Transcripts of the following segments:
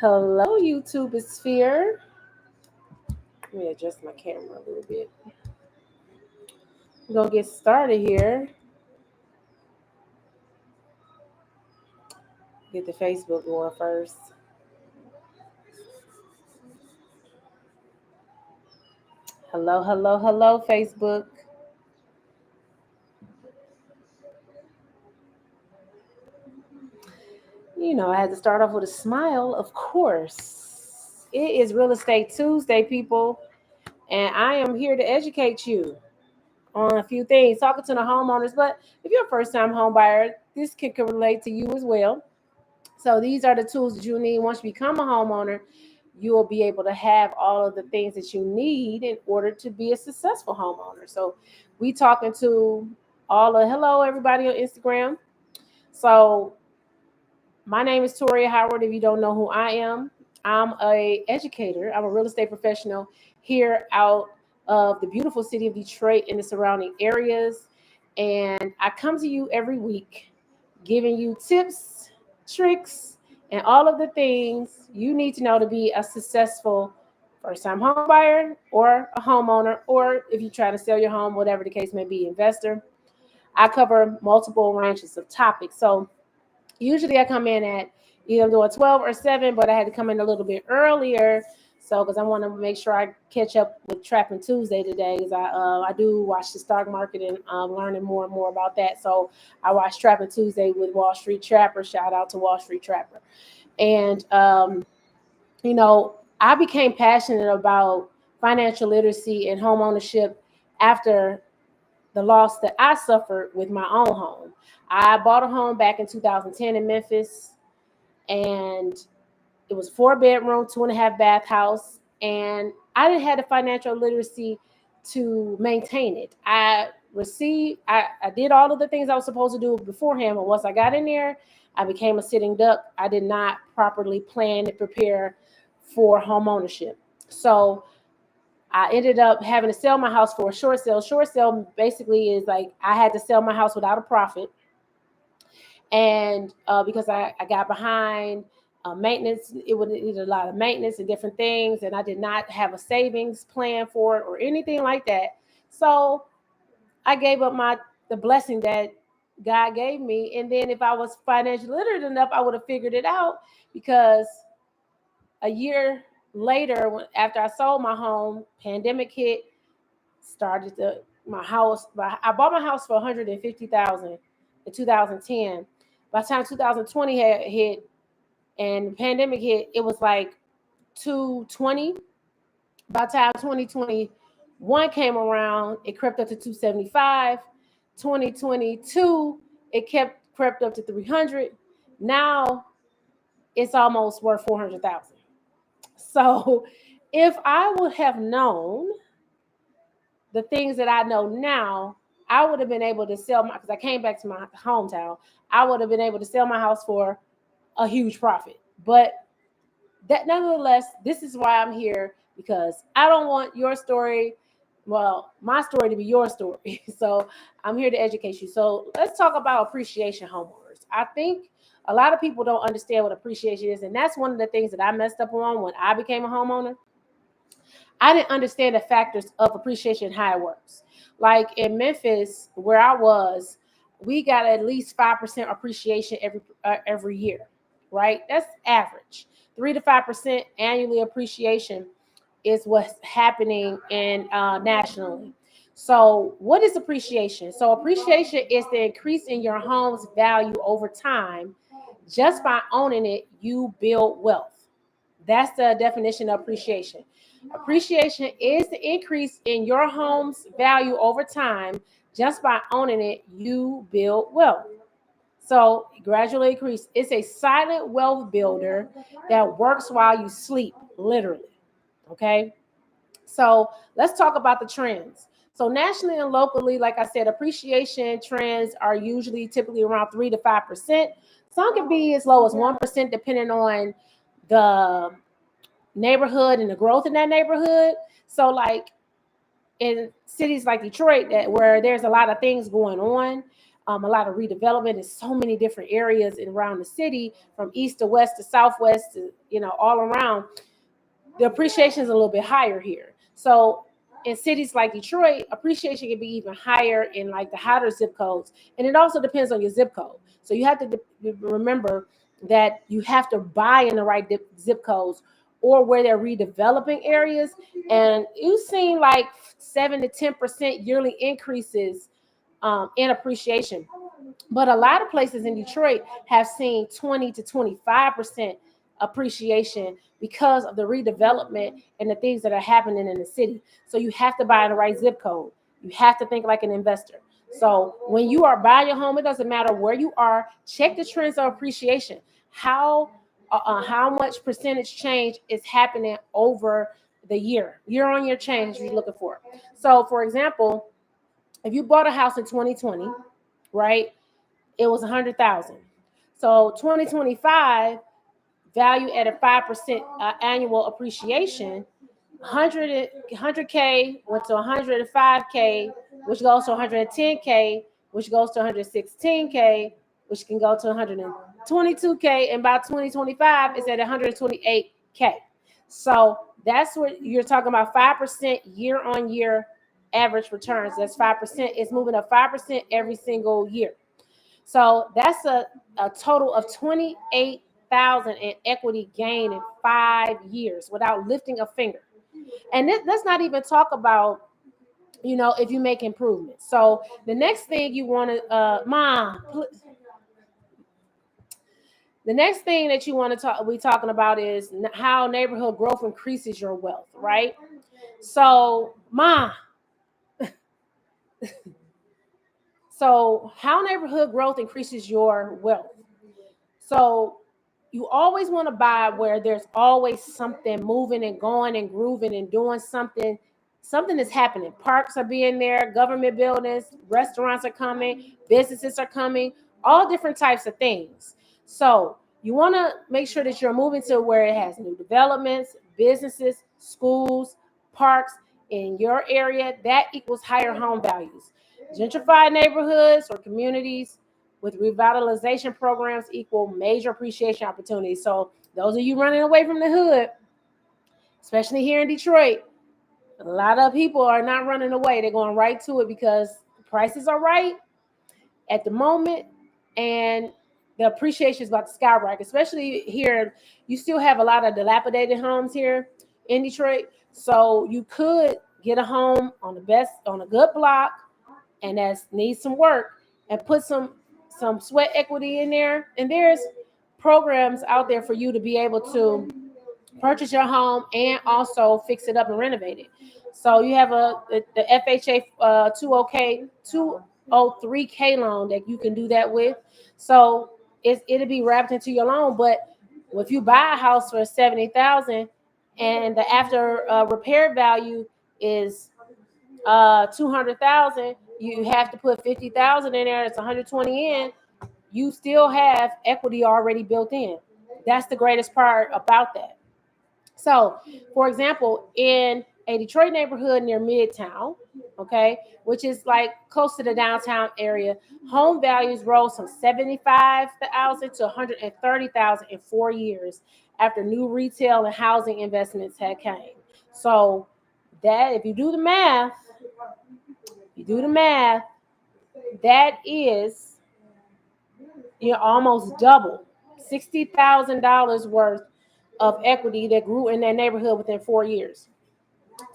Hello, YouTube sphere. Let me adjust my camera a little bit. We're gonna get started here. Get the Facebook going first. Hello, hello, hello, Facebook. I had to start off with a smile, of course. It is Real Estate Tuesday, people, and I am here to educate you on a few things, talking to the homeowners. But if you're a first-time home buyer, this can relate to you as well. So these are the tools that you need. Once you become a homeowner, you will be able to have all of the things that you need in order to be a successful homeowner. So we talking to hello everybody on Instagram. So my name is Toria Howard. If you don't know who I am, I'm a educator. I'm a real estate professional here out of the beautiful city of Detroit and the surrounding areas. And I come to you every week giving you tips, tricks, and all of the things you need to know to be a successful first-time home buyer or a homeowner, or if you try to sell your home, whatever the case may be, investor. I cover multiple ranges of topics. So usually I come in at either doing 12 or 7, but I had to come in a little bit earlier. So, because I want to make sure I catch up with Trapping Tuesday today, because I do watch the stock market and learning more and more about that. So I watched Trapping Tuesday with Wall Street Trapper. Shout out to Wall Street Trapper. And I became passionate about financial literacy and home ownership after the loss that I suffered with my own home. I bought a home back in 2010 in Memphis, and it was 4-bedroom, 2.5 bath house, and I didn't have the financial literacy to maintain it. I did all of the things I was supposed to do beforehand, but once I got in there, I became a sitting duck. I did not properly plan and prepare for home ownership. So I ended up having to sell my house for a short sale. Short sale basically is like I had to sell my house without a profit. And because I got behind maintenance, it would need a lot of maintenance and different things. And I did not have a savings plan for it or anything like that. So I gave up the blessing that God gave me. And then if I was financially literate enough, I would have figured it out, because a year later, after I sold my home, pandemic hit, my house. I bought my house for $150,000 in 2010. By the time 2020 had hit and the pandemic hit, it was like 220. By the time 2021 came around, it crept up to 275. 2022, it crept up to 300. Now it's almost worth 400,000. So if I would have known the things that I know now, I would have been able to because I came back to my hometown, I would have been able to sell my house for a huge profit. But that nonetheless, this is why I'm here, because I don't want your story, my story, to be your story. So I'm here to educate you. So let's talk about appreciation homeowners. I think a lot of people don't understand what appreciation is. And that's one of the things that I messed up on when I became a homeowner. I didn't understand the factors of appreciation and how it works. Like in Memphis, where I was, we got at least 5% appreciation every year, right? That's average. 3 to 5% annually appreciation is what's happening in nationally. So what is appreciation? So appreciation is the increase in your home's value over time. Just by owning it, you build wealth. That's the definition of appreciation. Appreciation is the increase in your home's value over time. Just by owning it, you build wealth. So gradually increase. It's a silent wealth builder that works while you sleep, literally. Okay. So let's talk about the trends. So nationally and locally, like I said, appreciation trends are typically around 3 to 5%. Some can be as low as 1%, depending on the neighborhood and the growth in that neighborhood. So like in cities like Detroit, where there's a lot of things going on, a lot of redevelopment in so many different areas around the city, from east to west to southwest to, all around. The appreciation is a little bit higher here. So in cities like Detroit, appreciation can be even higher in like the hotter zip codes. And it also depends on your zip code. So you have to remember that you have to buy in the right zip codes or where they're redeveloping areas. And you've seen like 7 to 10% yearly increases in appreciation. But a lot of places in Detroit have seen 20 to 25% appreciation because of the redevelopment and the things that are happening in the city. So you have to buy the right zip code. You have to think like an investor. So when you are buying your home, it doesn't matter where you are. Check the trends of appreciation. How much percentage change is happening over the year on year change you're looking for. So for example, if you bought a house in 2020, right, it was 100,000. So 2025 value at a 5% annual appreciation, 100K went to 105K, which goes to 110K, which goes to 116K, which can go to 122K, and by 2025 it's at 128K. So that's what you're talking about, 5% year on year average returns. That's 5%. It's moving up 5% every single year. So that's a total of 28,000 in equity gain in 5 years without lifting a finger. And let's not even talk about, if you make improvements. So the next thing you want to, the next thing that you want to be talking about is how neighborhood growth increases your wealth, right? So, so how neighborhood growth increases your wealth. So you always want to buy where there's always something moving and going and grooving and doing something. Something is happening. Parks are being there, government buildings, restaurants are coming, businesses are coming, all different types of things. So you want to make sure that you're moving to where it has new developments, businesses, schools, parks in your area. That equals higher home values. Gentrified neighborhoods or communities with revitalization programs equal major appreciation opportunities. So those of you running away from the hood, especially here in Detroit, a lot of people are not running away. They're going right to it because the prices are right at the moment and the appreciation is about to skyrocket. Especially here, you still have a lot of dilapidated homes here in Detroit. So you could get a home on a good block and that needs some work and put some sweat equity in there. And there's programs out there for you to be able to purchase your home and also fix it up and renovate it. So you have the FHA 203K loan that you can do that with. So it'll be wrapped into your loan. But if you buy a house for 70,000 and the after repair value is 200,000, you have to put 50,000 in there. It's 120 in. You still have equity already built in. That's the greatest part about that. So, for example, in a Detroit neighborhood near Midtown, okay, which is like close to the downtown area, home values rose from 75,000 to 130,000 in 4 years after new retail and housing investments had came. So that if you do the math, that is almost double, $60,000 worth of equity that grew in that neighborhood within 4 years.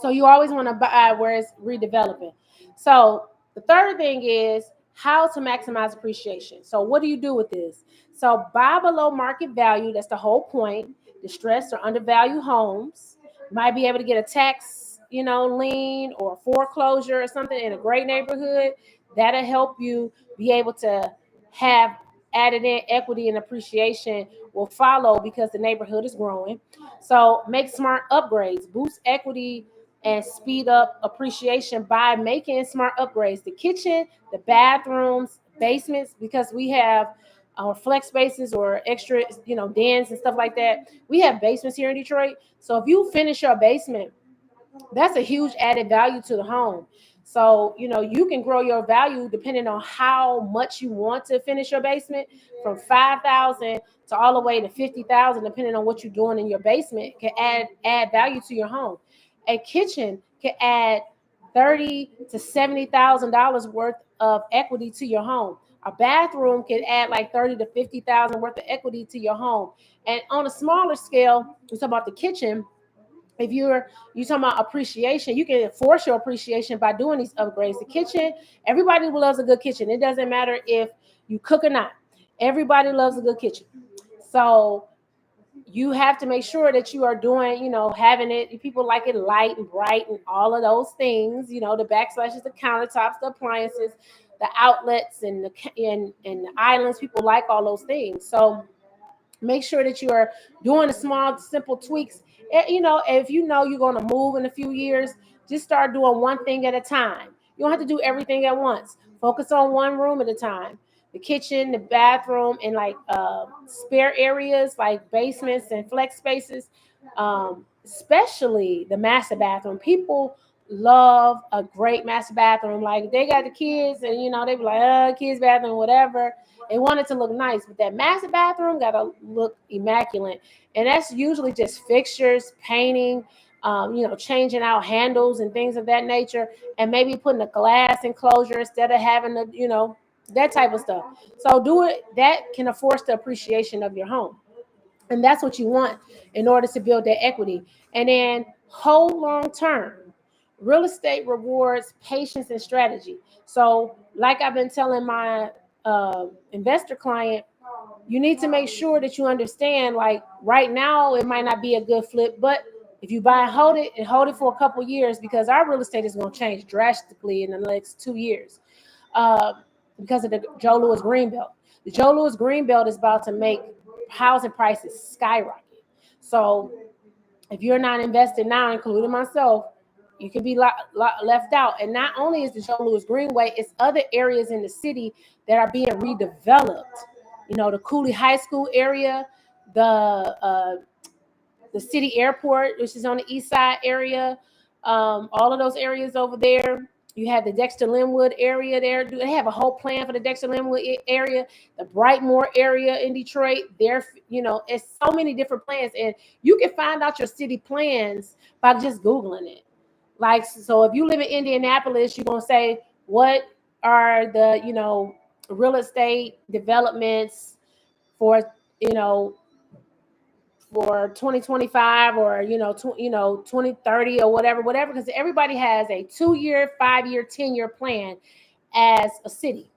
So you always want to buy where it's redeveloping. So the third thing is how to maximize appreciation. So what do you do with this? So buy below market value. That's the whole point. Distressed or undervalued homes. Might be able to get a tax, lien or foreclosure or something in a great neighborhood. That'll help you be able to have added in equity and appreciation will follow because the neighborhood is growing. So make smart upgrades, boost equity and speed up appreciation by making smart upgrades. The kitchen, the bathrooms, basements, because we have our flex spaces or extra, dens and stuff like that. We have basements here in Detroit. So if you finish your basement, that's a huge added value to the home. So, you can grow your value depending on how much you want to finish your basement, from 5,000 to all the way to 50,000, depending on what you're doing in your basement, can add value to your home. A kitchen can add $30,000 to $70,000 worth of equity to your home. A bathroom can add like 30 to 50,000 worth of equity to your home. And on a smaller scale, we talk about the kitchen. If you talking about appreciation, you can force your appreciation by doing these upgrades. The kitchen, everybody loves a good kitchen. It doesn't matter if you cook or not. Everybody loves a good kitchen. So you have to make sure that you are doing, having it. People like it light and bright and all of those things. The backslashes, the countertops, the appliances, the outlets, and the islands. People like all those things. So make sure that you are doing the small, simple tweaks. If you're going to move in a few years, just start doing one thing at a time. You don't have to do everything at once. Focus on one room at a time. The kitchen, the bathroom, and like spare areas like basements and flex spaces, especially the master bathroom. People love a great master bathroom. Like they got the kids, and they be like, kids bathroom, whatever. They want it to look nice, but that master bathroom gotta look immaculate, and that's usually just fixtures, painting, changing out handles and things of that nature, and maybe putting a glass enclosure instead of having that type of stuff. So do it. That can force the appreciation of your home, and that's what you want in order to build that equity. And then hold long term. Real estate rewards patience and strategy. So, like I've been telling my investor client, you need to make sure that you understand, like right now it might not be a good flip, but if you buy and hold it for a couple years, because our real estate is going to change drastically in the next 2 years, uh, because of the Joe Louis Greenbelt. The Joe Louis Greenbelt is about to make housing prices skyrocket. So if you're not invested now, including myself, you can be left out. And not only is the Joe Louis Greenway, it's other areas in the city that are being redeveloped. The Cooley High School area, the city airport, which is on the east side area, all of those areas over there. You have the Dexter Linwood area there. They have a whole plan for the Dexter Linwood area, the Brightmoor area in Detroit. It's so many different plans, and you can find out your city plans by just Googling it. Like, so if you live in Indianapolis, you're going to say, what are the, real estate developments for, for 2025 or, 2030 or whatever, because everybody has a 2-year, 5-year, 10-year plan as a city.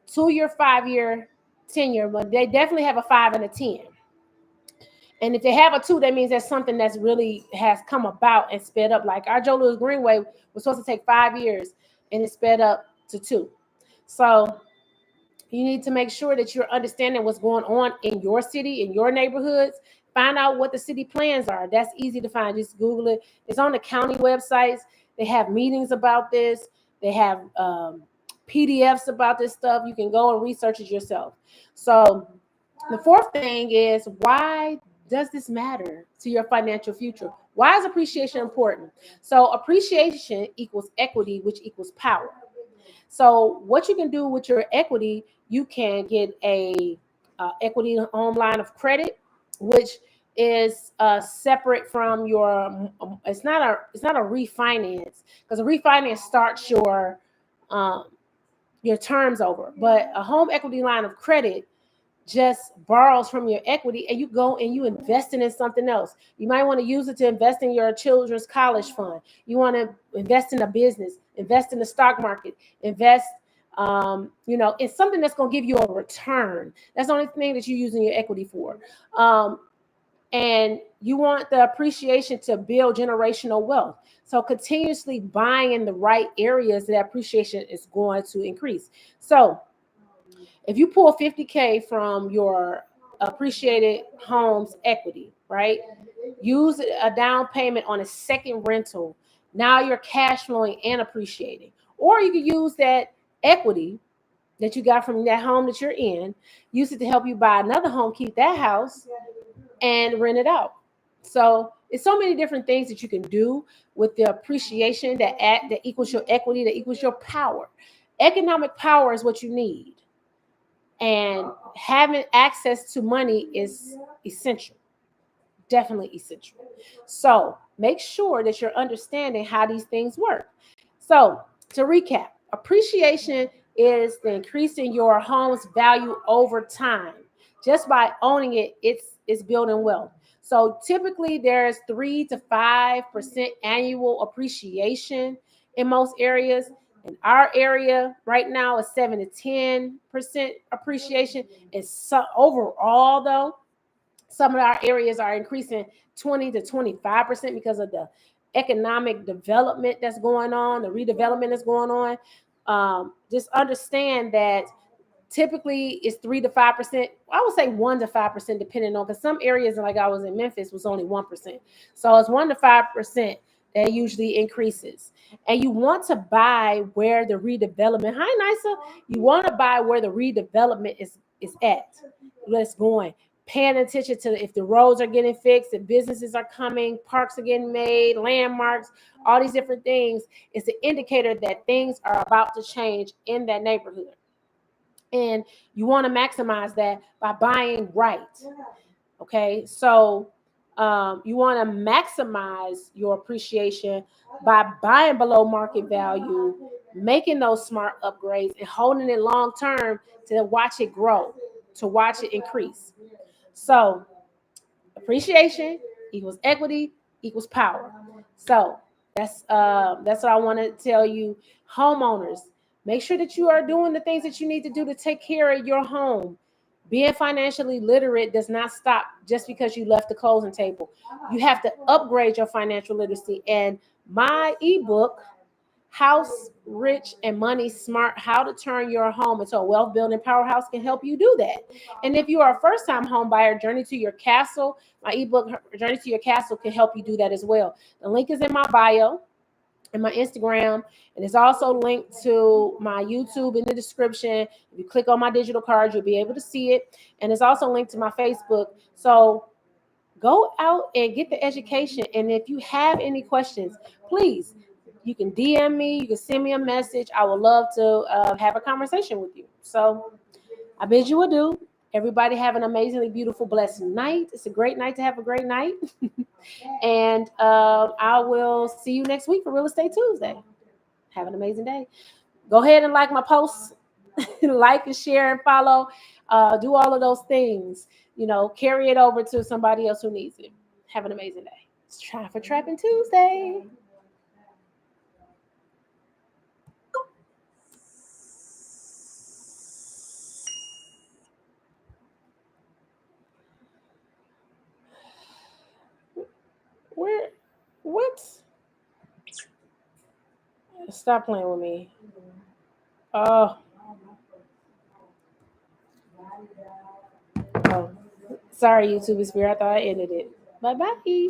2-year, 5-year, 10-year, but they definitely have a 5 and a 10. And if they have a 2, that means that's something that's really has come about and sped up. Like our Joe Louis Greenway was supposed to take 5 years, and it sped up to 2. So you need to make sure that you're understanding what's going on in your city, in your neighborhoods. Find out what the city plans are. That's easy to find. Just Google it. It's on the county websites. They have meetings about this. They have PDFs about this stuff. You can go and research it yourself. So the fourth thing is, why does this matter to your financial future? Why is appreciation important? So appreciation equals equity, which equals power. So what you can do with your equity, you can get a equity home line of credit, which is separate from your. It's not a refinance, because a refinance starts your terms over, but a home equity line of credit just borrows from your equity, and you go and you invest in something else. You might want to use it to invest in your children's college fund. You want to invest in a business, invest in the stock market, invest in something that's going to give you a return. That's the only thing that you're using your equity for. And you want the appreciation to build generational wealth. So continuously buying in the right areas, that appreciation is going to increase. So if you pull $50K from your appreciated home's equity, right? Use a down payment on a second rental. Now you're cash flowing and appreciating. Or you could use that equity that you got from that home that you're in, use it to help you buy another home, keep that house, and rent it out. So it's so many different things that you can do with the appreciation that equals your equity, that equals your power. Economic power is what you need. And having access to money is essential, definitely essential. So make sure that you're understanding how these things work. So to recap, appreciation is the increase in your home's value over time. Just by owning it, it's building wealth. So typically there's 3 to 5% annual appreciation in most areas. In our area right now is 7 to 10% appreciation. And so overall though, some of our areas are increasing 20 to 25% because of the economic development that's going on, the redevelopment that's going on. Just understand that typically it's 3 to 5%. I would say 1 to 5%, depending on, because some areas, like I was in Memphis, was only 1%. So it's 1 to 5% that usually increases. And you want to buy where the redevelopment, hi Nisa, you want to buy where the redevelopment is at. Let's going. Paying attention to if the roads are getting fixed, if businesses are coming, parks are getting made, landmarks, all these different things. It's an indicator that things are about to change in that neighborhood. And you want to maximize that by buying right. Okay, so you want to maximize your appreciation by buying below market value, making those smart upgrades, and holding it long term to watch it grow, to watch it increase. So appreciation equals equity equals power. So that's what I want to tell you, homeowners. Make sure that you are doing the things that you need to do to take care of your home. Being financially literate does not stop just because you left the closing table. You have to upgrade your financial literacy. And my ebook, House Rich and Money Smart: How to Turn Your Home into a Wealth Building Powerhouse, can help you do that. And if you are a first time home buyer, Journey to Your Castle, my ebook, Journey to Your Castle, can help you do that as well. The link is in my bio and my Instagram, and it's also linked to my YouTube in the description. If you click on my digital card, you'll be able to see it. And it's also linked to my Facebook. So go out and get the education. And if you have any questions, please, you can DM me, you can send me a message. I would love to have a conversation with you. So I bid you adieu. Everybody have an amazingly beautiful, blessed night. It's a great night to have a great night. And I will see you next week for Real Estate Tuesday. Have an amazing day. Go ahead and like my posts, like and share and follow. Do all of those things. Carry it over to somebody else who needs it. Have an amazing day. It's Try for Trapping Tuesday. What? Stop playing with me. Oh, sorry, YouTube Spirit. I thought I ended it. Bye-bye.